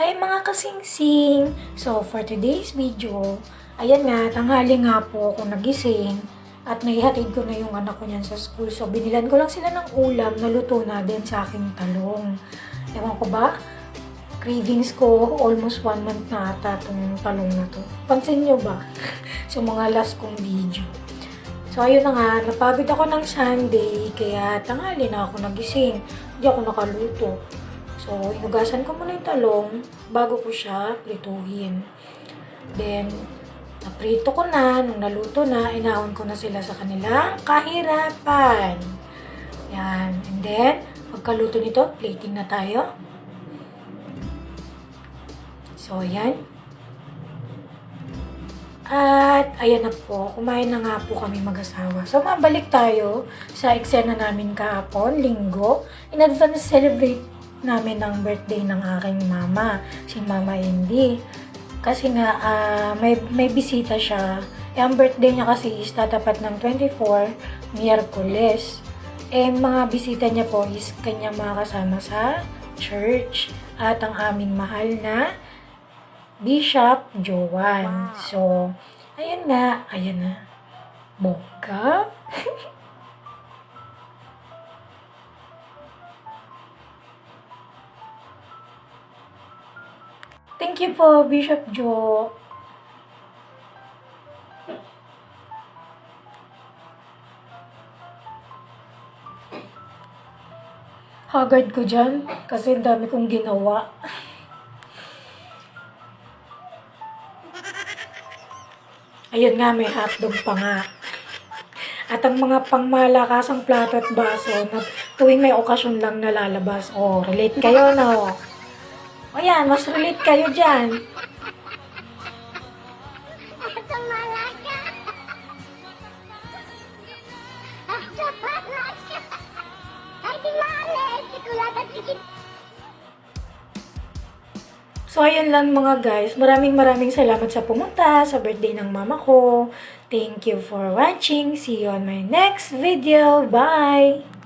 Hi mga kasingsing! So, for today's video, ayan nga, tanghali nga po ako nagising at naihatid ko na yung anak ko niyan sa school. So, binilan ko lang sila ng ulam na luto na din sa aking talong. Ewan ko ba? Cravings ko, almost 1 month na ata itong talong na to. Pansin nyo ba? So, mga last kong video. So, ayun na nga, napagod ako ng Sunday, kaya tanghali na ako nagising. Hindi ako nakaluto. So, inugasan ko muna yung talong bago ko siya prituhin. Then, naprito ko na, nung naluto na, inahon ko na sila sa kanilang kahirapan. Yan. And then, pagkaluto nito, plating na tayo. So, yan. At, ayan na po, kumain na nga po kami mag-asawa. So, mabalik tayo sa eksena namin kahapon, linggo. In advance celebrate namin ng birthday ng aking mama, si Mama Indy. Kasi nga, may bisita siya. Ang birthday niya kasi is tatapat ng 24, Miyerkules. Mga bisita niya po is kanya mga kasama sa church. At ang aming mahal na Bishop Joan. Wow. So, ayan na. Bongga. Thank you po, Bishop Jo. Hagard ko dyan kasi dami kong ginawa. Ayun nga, may hotdog pa nga. At ang mga pangmalakasang plato at baso na tuwing may okasyon lang nalalabas. Oh, relate kayo, no? O yan, mas relate kayo dyan. So, ayun lang mga guys. Maraming salamat sa pumunta sa birthday ng mama ko. Thank you for watching. See you on my next video. Bye!